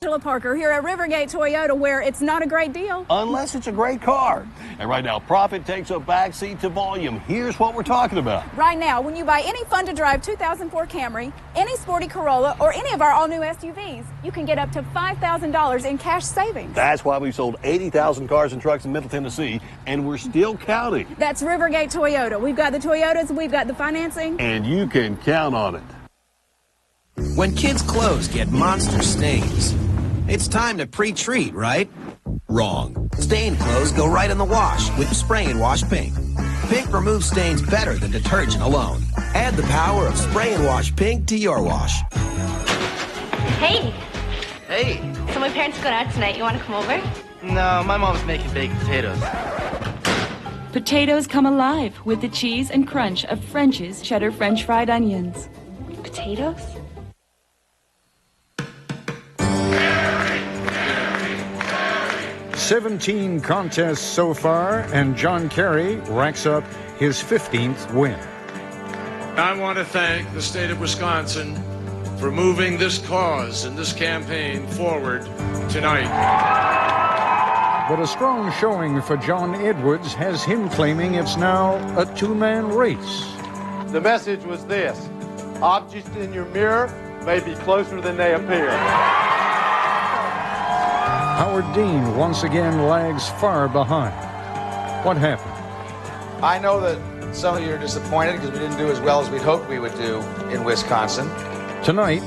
Angela Parker here at Rivergate Toyota, where it's not a great deal unless it's a great car. And right now, profit takes a backseat to volume. Here's what we're talking about. Right now, when you buy any fun-to-drive 2004 Camry, any sporty Corolla, or any of our all-new SUVs, you can get up to $5,000 in cash savings. That's why we've sold 80,000 cars and trucks in Middle Tennessee, and we're still counting. That's Rivergate Toyota. We've got the Toyotas, we've got the financing. And you can count on it. When kids' clothes get monster stains, it's time to pre-treat, right? Wrong. Stained clothes go right in the wash with Spray and Wash Pink. Pink removes stains better than detergent alone. Add the power of Spray and Wash Pink to your wash. Hey. Hey. So my parents are going out tonight. You want to come over? No, my mom's making baked potatoes. Potatoes come alive with the cheese and crunch of French's cheddar French fried onions. Potatoes? "17 contests so far, and John Kerry racks up his 15th win. I want to thank the state of Wisconsin for moving this cause and this campaign forward tonight. But a strong showing for John Edwards has him claiming it's now a two-man race. The message was this: objects in your mirror may be closer than they appear. Howard Dean once again lags far behind. What happened? I know that some of you are disappointed because we didn't do as well as we'd hoped we would do in Wisconsin. Tonight,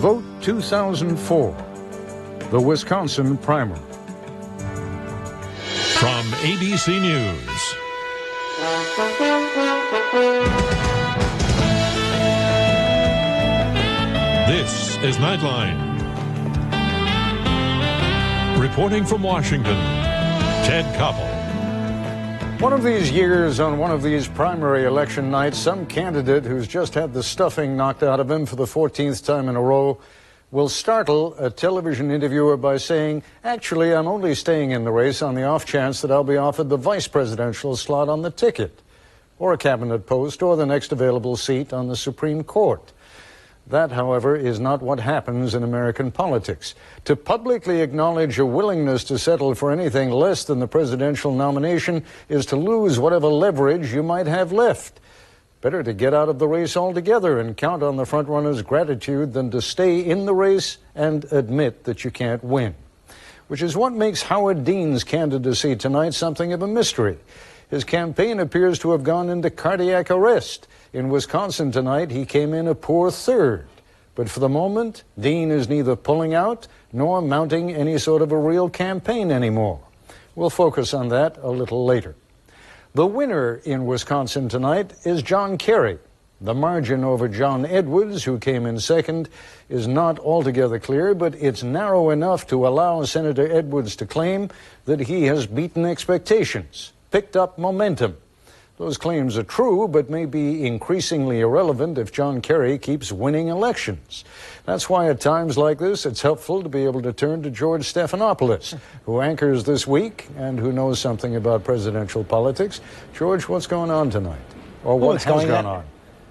vote 2004, the Wisconsin primary. From ABC News. This is Nightline. Reporting from Washington, Ted Koppel. One of these years, on one of these primary election nights, some candidate who's just had the stuffing knocked out of him for the 14th time in a row will startle a television interviewer by saying, "Actually, I'm only staying in the race on the off chance that I'll be offered the vice presidential slot on the ticket, or a cabinet post, or the next available seat on the Supreme Court." That, however, is not what happens in American politics. To publicly acknowledge a willingness to settle for anything less than the presidential nomination is to lose whatever leverage you might have left. Better to get out of the race altogether and count on the frontrunner's gratitude than to stay in the race and admit that you can't win. Which is what makes Howard Dean's candidacy tonight something of a mystery. His campaign appears to have gone into cardiac arrest. In Wisconsin tonight, he came in a poor third. But for the moment, Dean is neither pulling out nor mounting any sort of a real campaign anymore. We'll focus on that a little later. The winner in Wisconsin tonight is John Kerry. The margin over John Edwards, who came in second, is not altogether clear, but it's narrow enough to allow Senator Edwards to claim that he has beaten expectations, picked up momentum. Those claims are true, but may be increasingly irrelevant if John Kerry keeps winning elections. That's why at times like this, it's helpful to be able to turn to George Stephanopoulos, who anchors This Week and who knows something about presidential politics. George, what's going on tonight? Or what has gone on?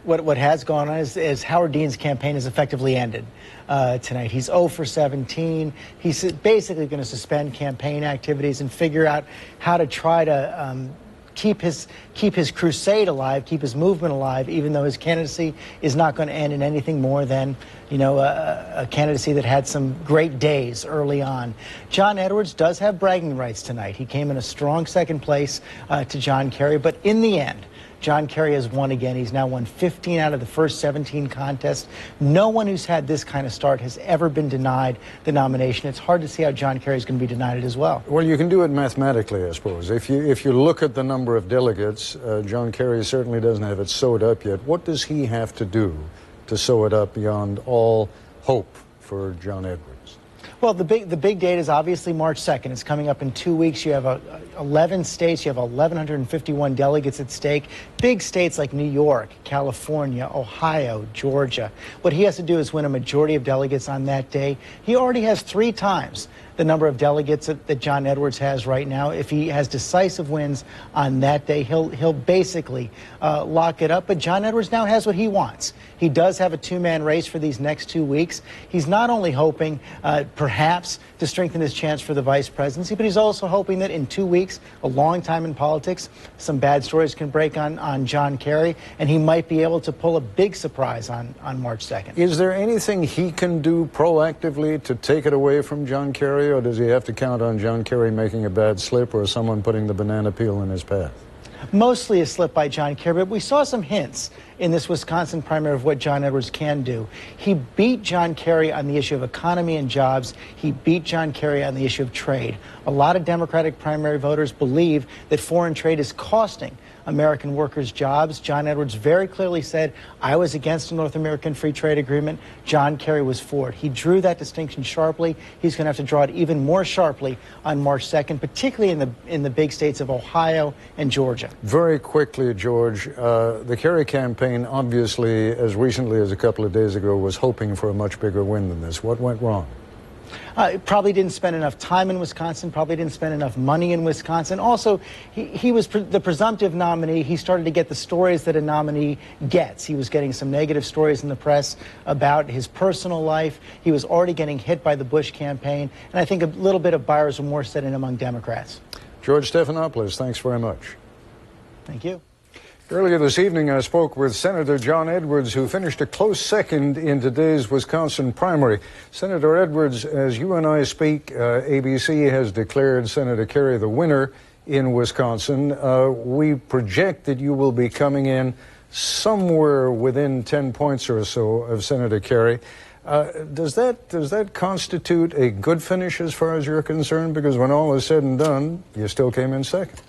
What has gone on is Howard Dean's campaign has effectively ended tonight. He's 0 for 17. He's basically going to suspend campaign activities and figure out how to try to keep his crusade alive, keep his movement alive, even though his candidacy is not going to end in anything more than, a candidacy that had some great days early on. John Edwards does have bragging rights tonight. He came in a strong second place to John Kerry, but in the end, John Kerry has won again. He's now won 15 out of the first 17 contests. No one who's had this kind of start has ever been denied the nomination. It's hard to see how John Kerry is going to be denied it as well. Well, you can do it mathematically, I suppose. If you look at the number of delegates, John Kerry certainly doesn't have it sewed up yet. What does he have to do to sew it up beyond all hope for John Edwards? Well, the big date is obviously March 2nd. It's coming up in 2 weeks. You have 11 states. You have 1,151 delegates at stake. Big states like New York, California, Ohio, Georgia. What he has to do is win a majority of delegates on that day. He already has 3 times the number of delegates that John Edwards has right now. If he has decisive wins on that day, he'll basically lock it up. But John Edwards now has what he wants. He does have a two-man race for these next 2 weeks. He's not only hoping perhaps to strengthen his chance for the vice presidency, but he's also hoping that in 2 weeks, a long time in politics, some bad stories can break on John Kerry, and he might be able to pull a big surprise on March 2nd. Is there anything he can do proactively to take it away from John Kerry, or does he have to count on John Kerry making a bad slip or someone putting the banana peel in his path? Mostly a slip by John Kerry, but we saw some hints in this Wisconsin primary of what John Edwards can do. He beat John Kerry on the issue of economy and jobs. He beat John Kerry on the issue of trade. A lot of Democratic primary voters believe that foreign trade is costing American workers jobs. John Edwards very clearly said, I was against a North American free trade agreement. John Kerry was for it. He drew that distinction sharply. He's going to have to draw it even more sharply on March 2nd, particularly in the big states of Ohio and Georgia. Very quickly, George, the Kerry campaign, obviously, as recently as a couple of days ago, was hoping for a much bigger win than this. What went wrong? Probably didn't spend enough time in Wisconsin, probably didn't spend enough money in Wisconsin. Also, he was the presumptive nominee. He started to get the stories that a nominee gets. He was getting some negative stories in the press about his personal life. He was already getting hit by the Bush campaign. And I think a little bit of buyer's remorse set in among Democrats. George Stephanopoulos, thanks very much. Thank you. Earlier this evening, I spoke with Senator John Edwards, who finished a close second in today's Wisconsin primary. Senator Edwards, as you and I speak, ABC has declared Senator Kerry the winner in Wisconsin. We project that you will be coming in somewhere within 10 points or so of Senator Kerry. Does that constitute a good finish as far as you're concerned? Because when all is said and done, you still came in second.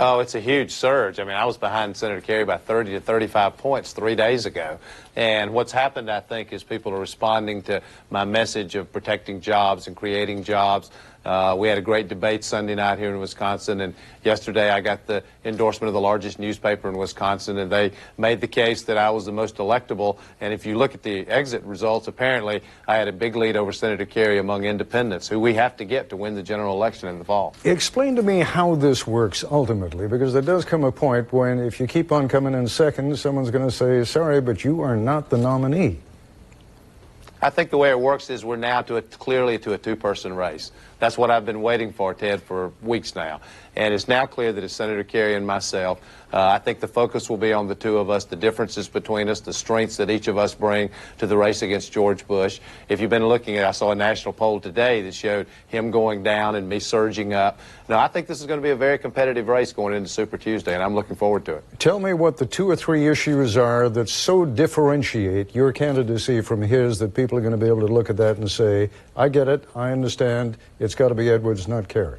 Oh, it's a huge surge. I mean, I was behind Senator Kerry by 30 to 35 points 3 days ago. And what's happened, I think, is people are responding to my message of protecting jobs and creating jobs. We had a great debate Sunday night here in Wisconsin, and yesterday I got the endorsement of the largest newspaper in Wisconsin, and they made the case that I was the most electable. And if you look at the exit results, apparently I had a big lead over Senator Kerry among independents, who we have to get to win the general election in the fall. Explain to me how this works ultimately, because there does come a point when if you keep on coming in second, someone's going to say, sorry, but you are not the nominee. I think the way it works is we're now clearly to a two-person race. That's what I've been waiting for, Ted, for weeks now. And it's now clear that it's Senator Kerry and myself. I think the focus will be on the two of us, the differences between us, the strengths that each of us bring to the race against George Bush. If you've been looking at, I saw a national poll today that showed him going down and me surging up. Now, I think this is going to be a very competitive race going into Super Tuesday, and I'm looking forward to it. Tell me what the 2 or 3 issues are that so differentiate your candidacy from his that people are going to be able to look at that and say, I get it, I understand, it's got to be Edwards, not Kerry.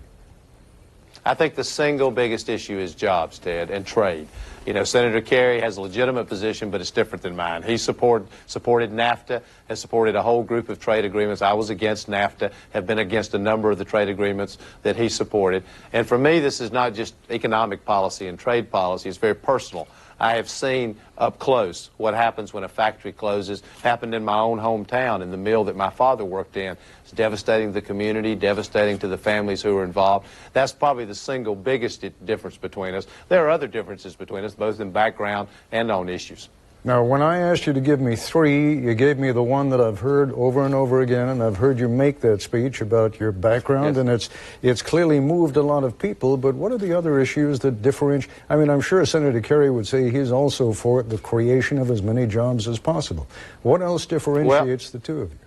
I think the single biggest issue is jobs, Ted, and trade. You know, Senator Kerry has a legitimate position, but it's different than mine. He supported NAFTA, has supported a whole group of trade agreements. I was against NAFTA, have been against a number of the trade agreements that he supported. And for me, this is not just economic policy and trade policy. It's very personal. I have seen up close what happens when a factory closes. Happened in my own hometown in the mill that my father worked in. It's devastating to the community, devastating to the families who are involved. That's probably the single biggest difference between us. There are other differences between us, both in background and on issues. Now, when I asked you to give me 3, you gave me the one that I've heard over and over again, and I've heard you make that speech about your background, yes. And it's clearly moved a lot of people, but what are the other issues that differentiate? I mean, I'm sure Senator Kerry would say he's also for the creation of as many jobs as possible. What else differentiates the two of you?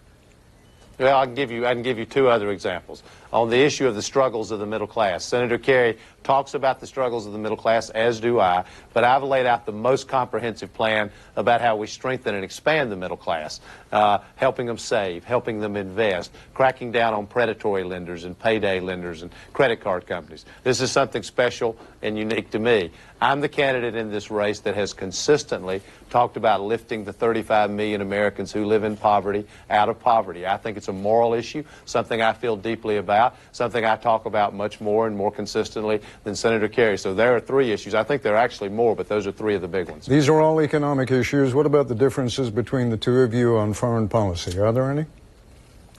Well, I can give you 2 other examples. On the issue of the struggles of the middle class, Senator Kerry talks about the struggles of the middle class, as do I, but I've laid out the most comprehensive plan about how we strengthen and expand the middle class, helping them save, helping them invest, cracking down on predatory lenders and payday lenders and credit card companies. This is something special and unique to me. I'm the candidate in this race that has consistently talked about lifting the 35 million Americans who live in poverty out of poverty. I think it's a moral issue, something I feel deeply about, something I talk about much more and more consistently than Senator Kerry. So there are 3 issues. I think there are actually more, but those are 3 of the big ones. These are all economic issues. What about the differences between the two of you on foreign policy? Are there any?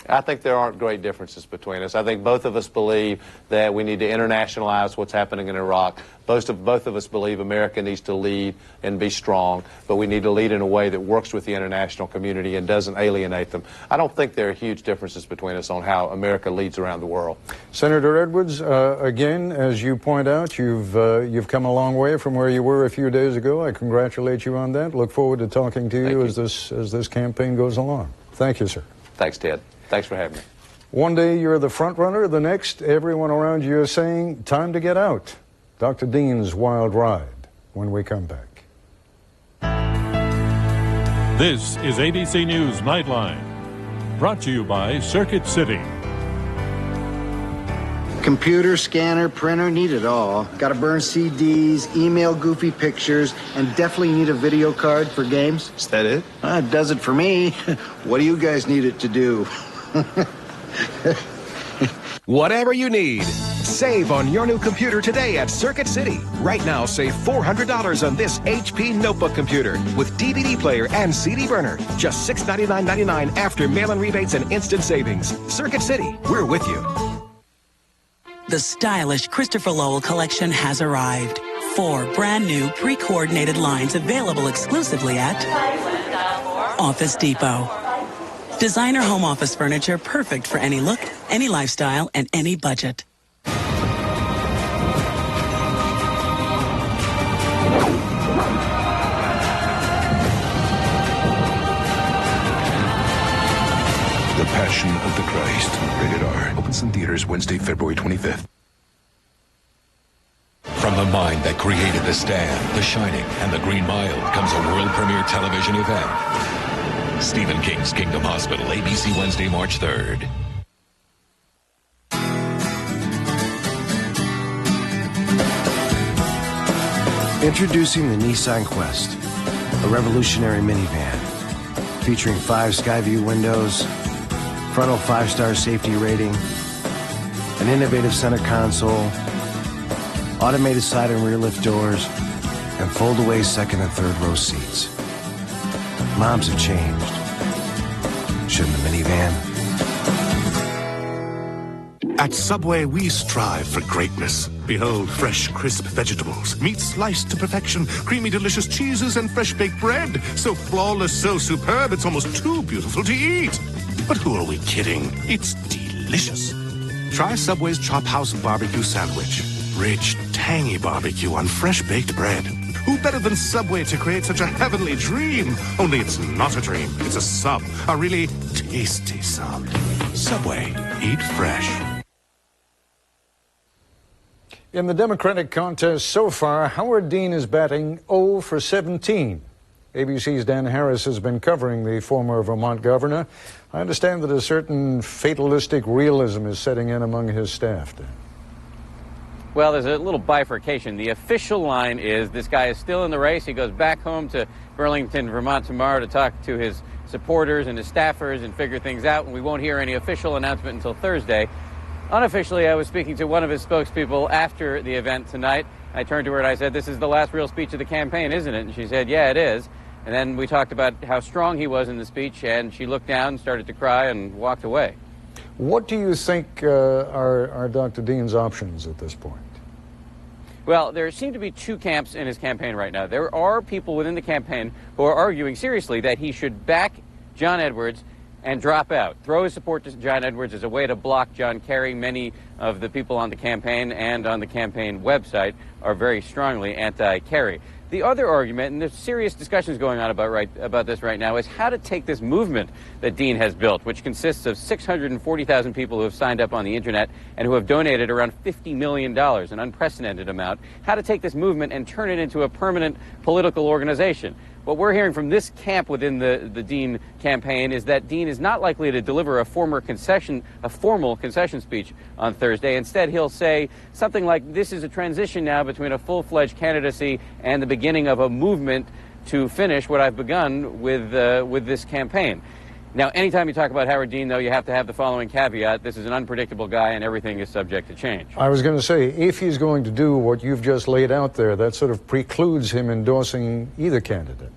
I think there aren't great differences between us. I think both of us believe that we need to internationalize what's happening in Iraq. Both of us believe America needs to lead and be strong, but we need to lead in a way that works with the international community and doesn't alienate them. I don't think there are huge differences between us on how America leads around the world. Senator Edwards, again, as you point out, you've come a long way from where you were a few days ago. I congratulate you on that. Look forward to talking to you as this campaign goes along. Thank you, sir. Thanks, Ted. Thanks for having me. One day you're the front runner, the next everyone around you is saying, time to get out. Dr. Dean's Wild Ride when we come back. This is ABC News Nightline, brought to you by Circuit City. Computer, scanner, printer, need it all. Got to burn CDs, email goofy pictures, and definitely need a video card for games. Is that it? It does it for me. What do you guys need it to do? Whatever you need, save on your new computer today at Circuit City. Right now, save $400 on this HP notebook computer with DVD player and CD burner. Just $699.99 after mail-in rebates and instant savings. Circuit City, we're with you. The stylish Christopher Lowell collection has arrived. 4 brand new pre-coordinated lines available exclusively at Office Depot. Designer home office furniture perfect for any look, any lifestyle, and any budget. The Passion of the Christ. Rated R. Opens in theaters Wednesday, February 25th. From the mind that created The Stand, The Shining, and The Green Mile comes a world premiere television event. Stephen King's Kingdom Hospital, ABC Wednesday, March 3rd. Introducing the Nissan Quest, a revolutionary minivan featuring 5 Skyview windows, frontal 5-star safety rating, an innovative center console, automated side and rear lift doors, and fold-away second and third row seats. Moms have changed. Shouldn't the minivan? At Subway, we strive for greatness. Behold, fresh, crisp vegetables, meat sliced to perfection, creamy, delicious cheeses, and fresh-baked bread. So flawless, so superb, it's almost too beautiful to eat. But who are we kidding? It's delicious. Try Subway's Chop House Barbecue Sandwich. Rich, tangy barbecue on fresh-baked bread. Who better than Subway to create such a heavenly dream? Only it's not a dream. It's a sub. A really tasty sub. Subway. Eat fresh. In the Democratic contest so far, Howard Dean is batting 0 for 17. ABC's Dan Harris has been covering the former Vermont governor. I understand that a certain fatalistic realism is setting in among his staff, Dan. Well, there's a little bifurcation. The official line is this guy is still in the race. He goes back home to Burlington, Vermont tomorrow to talk to his supporters and his staffers and figure things out, and we won't hear any official announcement until Thursday. Unofficially, I was speaking to one of his spokespeople after the event tonight. I turned to her and I said, "This is the last real speech of the campaign, isn't it?" And she said, "Yeah, it is." And then we talked about how strong he was in the speech, and she looked down, started to cry, and walked away. What do you think are Dr. Dean's options at this point? Well, there seem to be 2 camps in his campaign right now. There are people within the campaign who are arguing seriously that he should back John Edwards and drop out. Throw his support to John Edwards as a way to block John Kerry. Many of the people on the campaign and on the campaign website are very strongly anti-Kerry. The other argument, and there's serious discussions going on about this right now, is how to take this movement that Dean has built, which consists of 640,000 people who have signed up on the internet and who have donated around $50 million, an unprecedented amount, how to take this movement and turn it into a permanent political organization. What we're hearing from this camp within the Dean campaign is that Dean is not likely to deliver a formal concession speech on Thursday. Instead, he'll say something like, this is a transition now between a full-fledged candidacy and the beginning of a movement to finish what I've begun with this campaign. Now, anytime you talk about Howard Dean, though, you have to have the following caveat. This is an unpredictable guy, and everything is subject to change. I was going to say, if he's going to do what you've just laid out there, that sort of precludes him endorsing either candidate.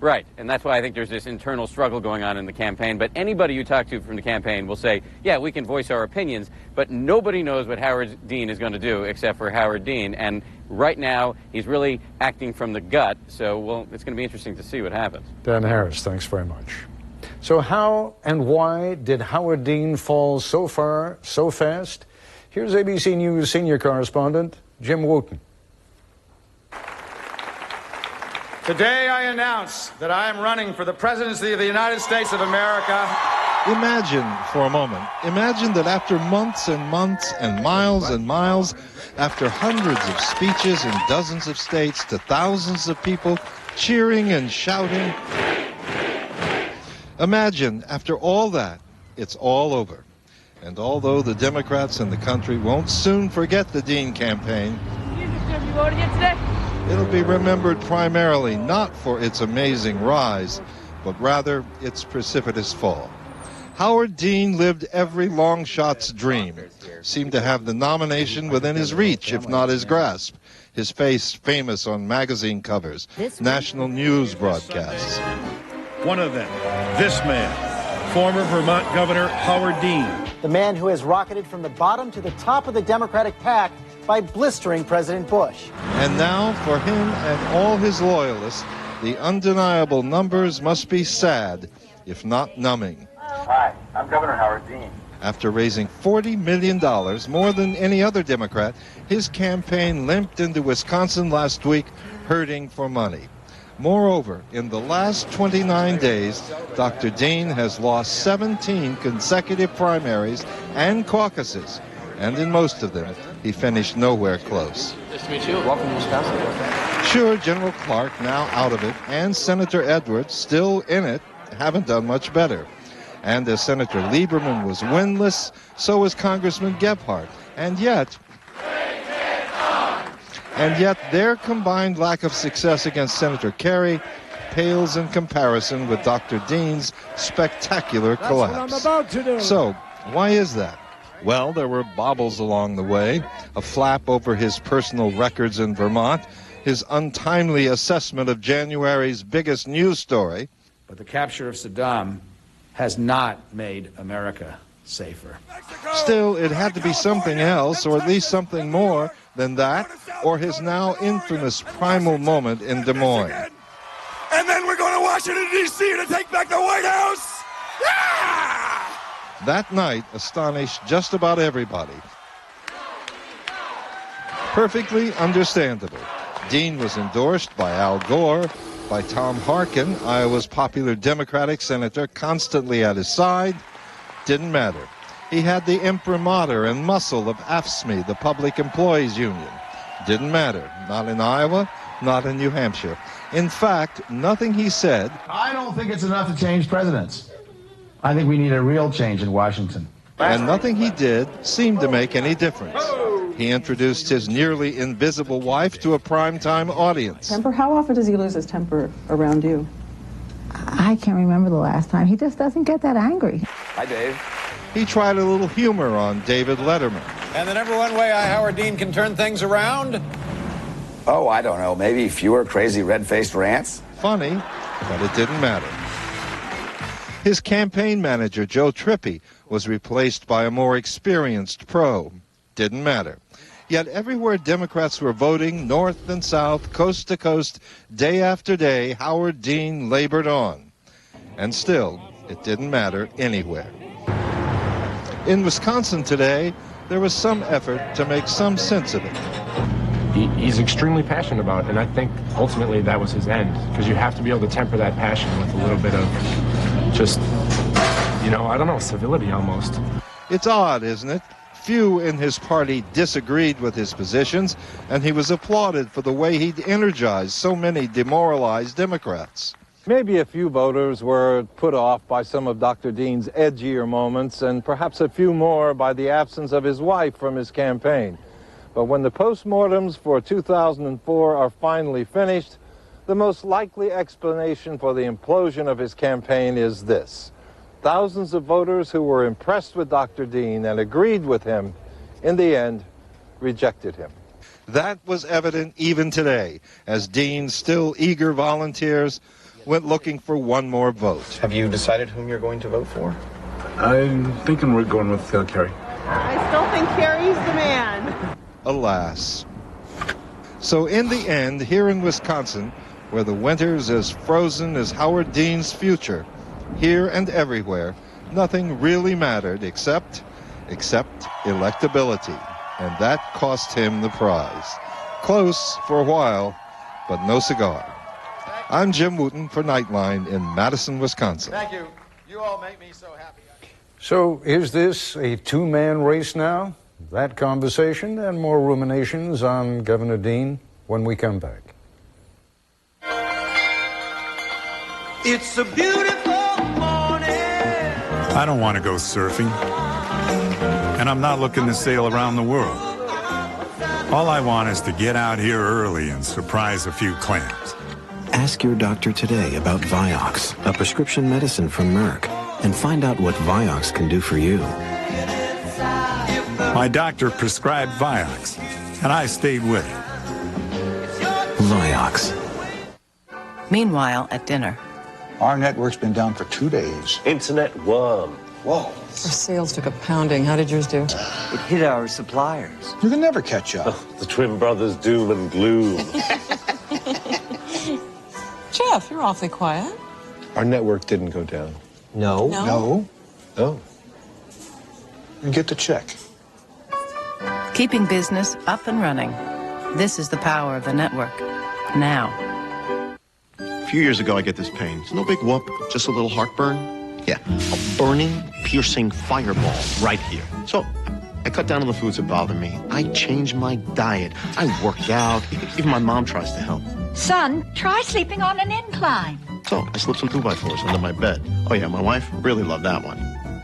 Right, and that's why I think there's this internal struggle going on in the campaign. But anybody you talk to from the campaign will say, yeah, we can voice our opinions, but nobody knows what Howard Dean is going to do except for Howard Dean. And right now, he's really acting from the gut, so well, it's going to be interesting to see what happens. Dan Harris, thanks very much. So how and why did Howard Dean fall so far, so fast? Here's ABC News senior correspondent Jim Wooten. Today I announce that I am running for the presidency of the United States of America. Imagine for a moment, imagine that after months and months and miles, after hundreds of speeches in dozens of states to thousands of people cheering and shouting, imagine after all that, it's all over. And although the Democrats in the country won't soon forget the Dean campaign, it'll be remembered primarily not for its amazing rise, but rather its precipitous fall. Howard Dean lived every long shot's dream, seemed to have the nomination within his reach, if not his grasp. His face famous on magazine covers, national news broadcasts. One of them, this man, former Vermont Governor Howard Dean. The man who has rocketed from the bottom to the top of the Democratic pack by blistering President Bush. And now, for him and all his loyalists, the undeniable numbers must be sad, if not numbing. Hi, I'm Governor Howard Dean. After raising $40 million, more than any other Democrat, his campaign limped into Wisconsin last week, hurting for money. Moreover, in the last 29 days, Dr. Dean has lost 17 consecutive primaries and caucuses, and in most of them, he finished nowhere close. Nice to meet you. Welcome to Wisconsin. Sure, General Clark now out of it, and Senator Edwards still in it, haven't done much better. And as Senator Lieberman was winless, so was Congressman Gephardt. And yet their combined lack of success against Senator Kerry pales in comparison with Dr. Dean's spectacular collapse. That's what I'm about to do. So, why is that? Well, there were baubles along the way, a flap over his personal records in Vermont, his untimely assessment of January's biggest news story. But the capture of Saddam has not made America safer. Still, it had to be something else, or at least something more than that, or his now infamous primal moment in Des Moines. And then we're going to Washington, D.C. to take back the White House! Yeah! That night astonished just about everybody. Perfectly understandable. Dean was endorsed by Al Gore, by Tom Harkin, Iowa's popular Democratic senator, constantly at his side. Didn't matter. He had the imprimatur and muscle of AFSCME, the Public Employees Union. Didn't matter. Not in Iowa, not in New Hampshire. In fact, nothing he said... I don't think it's enough to change presidents. I think we need a real change in Washington. And nothing he did seemed to make any difference. He introduced his nearly invisible wife to a primetime audience. Temper? How often does he lose his temper around you? I can't remember the last time. He just doesn't get that angry. Hi, Dave. He tried a little humor on David Letterman. And the number one way Howard Dean can turn things around? Oh, I don't know. Maybe fewer crazy red-faced rants? Funny, but it didn't matter. His campaign manager, Joe Trippi, was replaced by a more experienced pro. Didn't matter. Yet everywhere Democrats were voting, north and south, coast to coast, day after day, Howard Dean labored on. And still, it didn't matter anywhere. In Wisconsin today, there was some effort to make some sense of it. He's extremely passionate about it, and I think ultimately that was his end, because you have to be able to temper that passion with a little bit of just, I don't know, civility almost. It's odd, isn't it? Few in his party disagreed with his positions, and he was applauded for the way he'd energized so many demoralized Democrats. Maybe a few voters were put off by some of Dr. Dean's edgier moments, and perhaps a few more by the absence of his wife from his campaign. But when the postmortems for 2004 are finally finished, the most likely explanation for the implosion of his campaign is this. Thousands of voters who were impressed with Dr. Dean and agreed with him, in the end, rejected him. That was evident even today, as Dean's still eager volunteers went looking for one more vote. Have you decided whom you're going to vote for? I'm thinking we're going with Kerry. I still think Kerry's the man. Alas. So in the end, here in Wisconsin, where the winter's as frozen as Howard Dean's future, here and everywhere, nothing really mattered except electability. And that cost him the prize. Close for a while, but no cigar. I'm Jim Wooten for Nightline in Madison, Wisconsin. Thank you. You all make me so happy. So is this a two-man race now? That conversation and more ruminations on Governor Dean when we come back. It's a beautiful morning. I don't want to go surfing, and I'm not looking to sail around the world. All I want is to get out here early and surprise a few clams. Ask your doctor today about Vioxx, a prescription medicine from Merck, and find out what Vioxx can do for you. My doctor prescribed Vioxx, and I stayed with it. Vioxx. Meanwhile, at dinner. Our network's been down for 2 days. Internet worm. Whoa. Our sales took a pounding. How did yours do? It hit our suppliers. You can never catch up. The twin brothers doom and gloom. Jeff, you're awfully quiet. Our network didn't go down. No? No. And get the check. Keeping business up and running. This is the power of the network. Now. A few years ago, I get this pain. It's no big whoop, just a little heartburn. Yeah, a burning, piercing fireball right here. So I cut down on the foods that bother me. I changed my diet. I worked out. Even my mom tries to help. Son, try sleeping on an incline. So I slipped some 2x4s under my bed. Oh yeah, my wife really loved that one.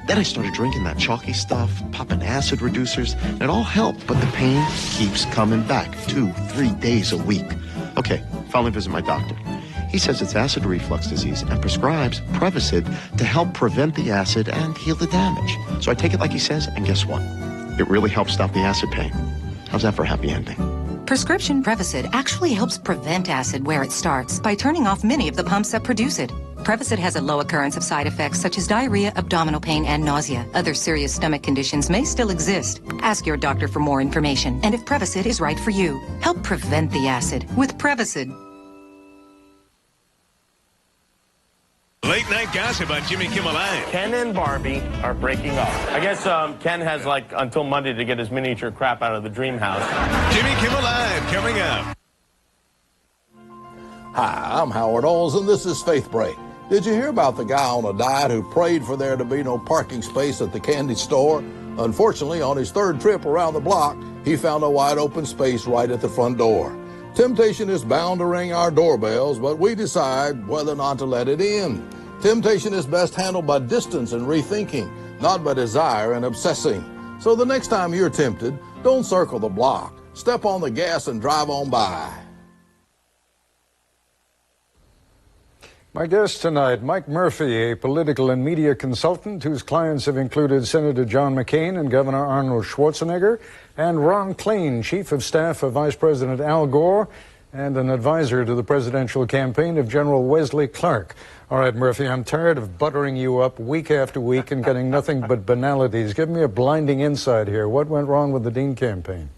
Then I started drinking that chalky stuff, popping acid reducers, and it all helped, but the pain keeps coming back 2-3 days a week. Okay, finally visit my doctor. He says it's acid reflux disease and prescribes Prevacid to help prevent the acid and heal the damage. So I take it like he says, and guess what? It really helps stop the acid pain. How's that for a happy ending? Prescription Prevacid actually helps prevent acid where it starts by turning off many of the pumps that produce it. Prevacid has a low occurrence of side effects such as diarrhea, abdominal pain, and nausea. Other serious stomach conditions may still exist. Ask your doctor for more information and if Prevacid is right for you. Help prevent the acid with Prevacid. Late night gossip on Jimmy Kimmel Live. Ken and Barbie are breaking up. I guess Ken has until Monday to get his miniature crap out of the dream house. Jimmy Kimmel Live coming up. Hi, I'm Howard Olds, and this is Faith Break. Did you hear about the guy on a diet who prayed for there to be no parking space at the candy store? Unfortunately, on his third trip around the block, he found a wide open space right at the front door. Temptation is bound to ring our doorbells, but we decide whether or not to let it in. Temptation is best handled by distance and rethinking, not by desire and obsessing. So the next time you're tempted, don't circle the block. Step on the gas and drive on by. My guest tonight, Mike Murphy, a political and media consultant whose clients have included Senator John McCain and Governor Arnold Schwarzenegger, and Ron Klain, Chief of Staff of Vice President Al Gore and an advisor to the presidential campaign of General Wesley Clark. All right, Murphy, I'm tired of buttering you up week after week and getting nothing but banalities. Give me a blinding insight here. What went wrong with the Dean campaign?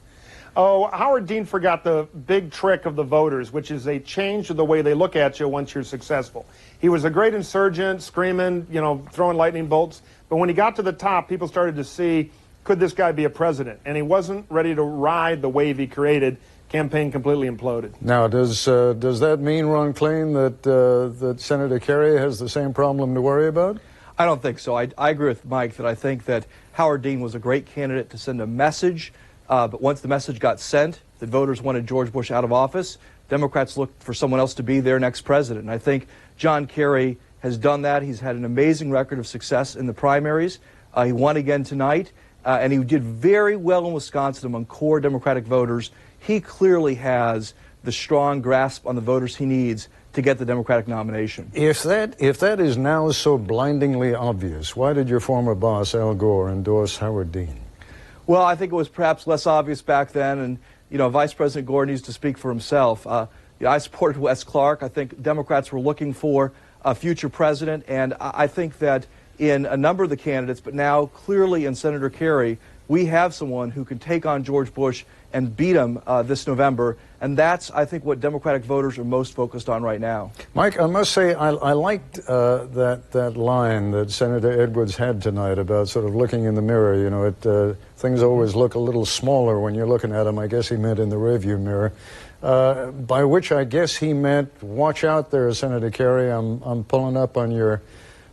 Oh, Howard Dean forgot the big trick of the voters, which is they change the way they look at you once you're successful. He was a great insurgent, screaming, throwing lightning bolts. But when he got to the top, people started to see, could this guy be a president? And he wasn't ready to ride the wave he created. Campaign completely imploded. Now, does that mean, Ron Klain, that Senator Kerry has the same problem to worry about? I don't think so. I agree with Mike that I think that Howard Dean was a great candidate to send a message. But once the message got sent that voters wanted George Bush out of office, Democrats looked for someone else to be their next president. And I think John Kerry has done that. He's had an amazing record of success in the primaries. He won again tonight, and he did very well in Wisconsin among core Democratic voters. He clearly has the strong grasp on the voters he needs to get the Democratic nomination. If that is now so blindingly obvious, why did your former boss, Al Gore, endorse Howard Dean? Well, I think it was perhaps less obvious back then, and Vice President Gore needs to speak for himself. I supported Wes Clark. I think Democrats were looking for a future president, and I think that in a number of the candidates, but now clearly in Senator Kerry, we have someone who can take on George Bush and beat him this November, and that's, I think, what Democratic voters are most focused on right now. Mike, I must say I liked that line that Senator Edwards had tonight about sort of looking in the mirror. You know, things always look a little smaller when you're looking at them. I guess he meant in the rearview mirror, by which I guess he meant, watch out there, Senator Kerry. I'm pulling up on your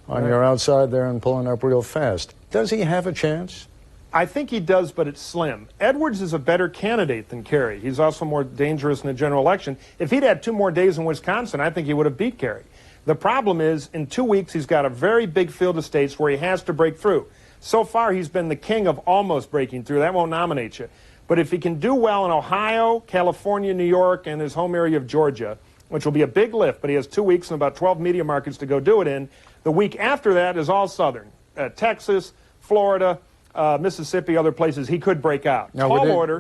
outside there and pulling up real fast. Does he have a chance? I think he does, but it's slim. Edwards is a better candidate than Kerry. He's also more dangerous in the general election. If he'd had 2 more days in Wisconsin, I think he would have beat Kerry. The problem is, in 2 weeks, he's got a very big field of states where he has to break through. So far, he's been the king of almost breaking through. That won't nominate you. But if he can do well in Ohio, California, New York, and his home area of Georgia, which will be a big lift, but he has 2 weeks and about 12 media markets to go do it in, the week after that is all Southern. Texas, Florida, Mississippi, other places, he could break out. Now,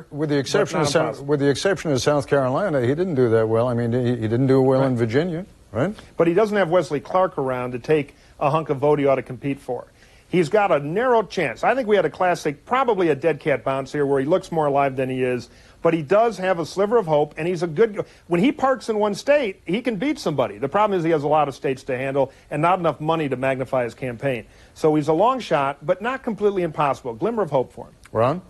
with the exception of South Carolina, he didn't do that well. I mean, he didn't do well in Virginia, right? But he doesn't have Wesley Clark around to take a hunk of vote he ought to compete for. He's got a narrow chance. I think we had a classic, probably a dead cat bounce here, where he looks more alive than he is. But he does have a sliver of hope, and he's a good... When he parks in one state, he can beat somebody. The problem is he has a lot of states to handle and not enough money to magnify his campaign. So he's a long shot, but not completely impossible. Glimmer of hope for him. Ron?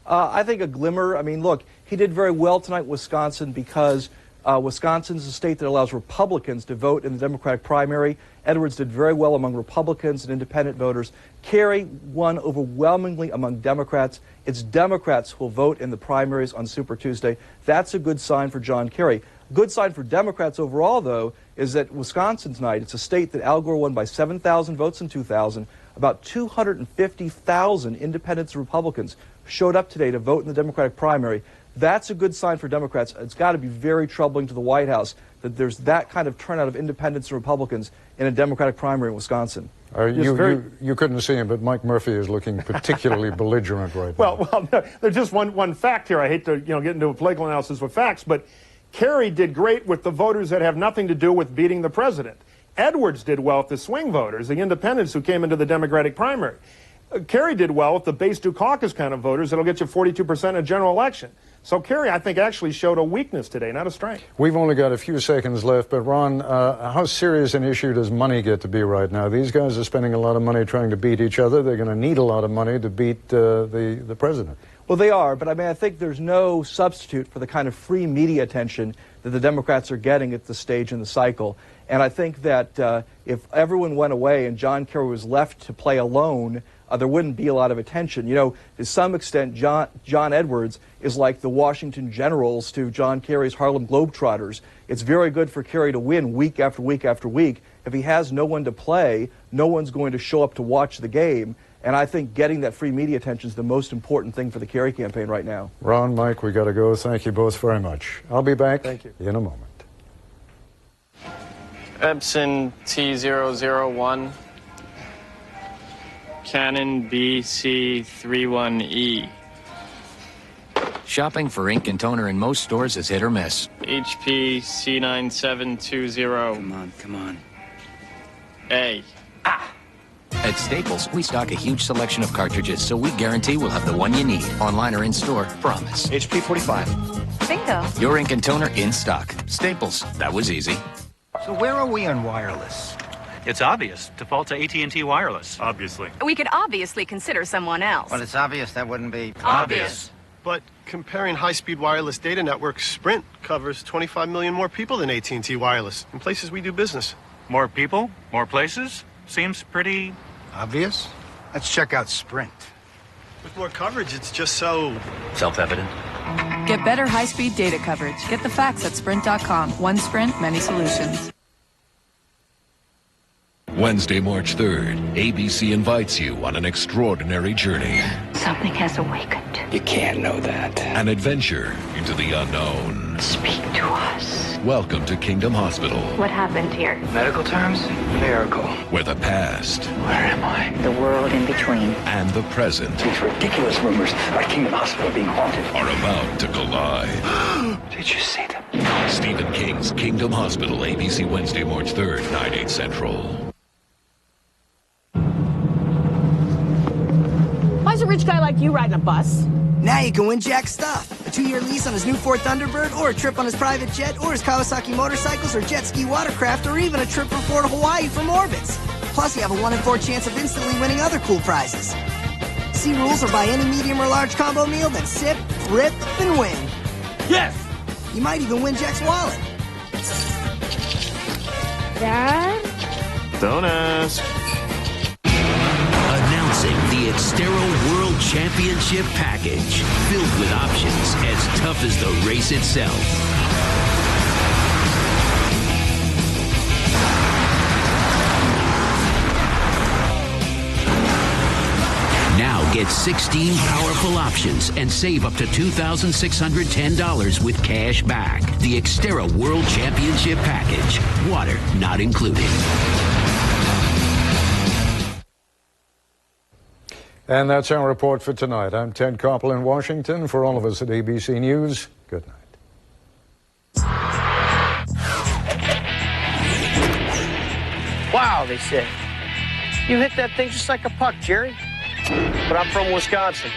I think a glimmer. I mean, look, he did very well tonight in Wisconsin because Wisconsin's a state that allows Republicans to vote in the Democratic primary. Edwards did very well among Republicans and independent voters. Kerry won overwhelmingly among Democrats. It's Democrats who will vote in the primaries on Super Tuesday. That's a good sign for John Kerry. A good sign for Democrats overall, though, is that Wisconsin tonight, it's a state that Al Gore won by 7,000 votes in 2000. About 250,000 independents and Republicans showed up today to vote in the Democratic primary. That's a good sign for Democrats. It's got to be very troubling to the White House that there's that kind of turnout of independents and Republicans in a Democratic primary in Wisconsin. You couldn't see him, but Mike Murphy is looking particularly belligerent right now. Well, there's just one fact here. I hate to get into a political analysis with facts, but Kerry did great with the voters that have nothing to do with beating the president. Edwards did well with the swing voters, the independents who came into the Democratic primary. Kerry did well with the base do caucus kind of voters that'll get you 42% in a general election. So Kerry, I think, actually showed a weakness today, not a strength. We've only got a few seconds left, but Ron, how serious an issue does money get to be right now? These guys are spending a lot of money trying to beat each other. They're going to need a lot of money to beat the president. Well, they are, but I mean, I think there's no substitute for the kind of free media attention that the Democrats are getting at this stage in the cycle. And I think that if everyone went away and John Kerry was left to play alone, there wouldn't be a lot of attention. You know, to some extent, John Edwards is like the Washington Generals to John Kerry's Harlem Globetrotters. It's very good for Kerry to win week after week after week. If he has no one to play, no one's going to show up to watch the game. And I think getting that free media attention is the most important thing for the Kerry campaign right now. Ron, Mike, we got to go. Thank you both very much. I'll be back in a moment. Epson T001. Canon BC31E. Shopping for ink and toner in most stores is hit or miss. HP C9720. Come on. A. At Staples, we stock a huge selection of cartridges, so we guarantee we'll have the one you need. Online or in store, promise. HP 45. Bingo. Your ink and toner in stock. Staples, that was easy. So where are we on wireless? It's obvious. Default to AT&T Wireless. Obviously. We could obviously consider someone else. Well, it's obvious that wouldn't be... Obvious. But comparing high-speed wireless data networks, Sprint covers 25 million more people than AT&T Wireless in places we do business. More people? More places? Seems pretty... obvious? Let's check out Sprint. With more coverage, it's just so... self-evident. Get better high-speed data coverage. Get the facts at Sprint.com. One Sprint, many solutions. Wednesday, March 3rd, ABC invites you on an extraordinary journey. Something has awakened. You can't know that. An adventure into the unknown. Speak to us. Welcome to Kingdom Hospital. What happened here? Medical terms? Miracle. Where the past... Where am I? The world in between. And the present... These ridiculous rumors about Kingdom Hospital being haunted are about to collide. Did you see them? Stephen King's Kingdom Hospital, ABC Wednesday, March 3rd, 9/8 Central. Why's a rich guy like you riding a bus? Now you can win Jack stuff. A 2-year lease on his new Ford Thunderbird, or a trip on his private jet, or his Kawasaki motorcycles, or jet ski watercraft, or even a trip from Florida to Hawaii from Orbitz. Plus, you have a 1 in 4 chance of instantly winning other cool prizes. See rules or buy any medium or large combo meal, then sip, rip, and win. Yes! You might even win Jack's wallet. Dad? Don't ask. Announcing the Xterra World Championship Package, filled with options as tough as the race itself. Now get 16 powerful options and save up to $2,610 with cash back. The Xterra World Championship Package. Water not included. And that's our report for tonight. I'm Ted Koppel in Washington. For all of us at ABC News, good night. Wow, they say. You hit that thing just like a puck, Jerry. But I'm from Wisconsin,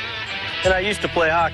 and I used to play hockey.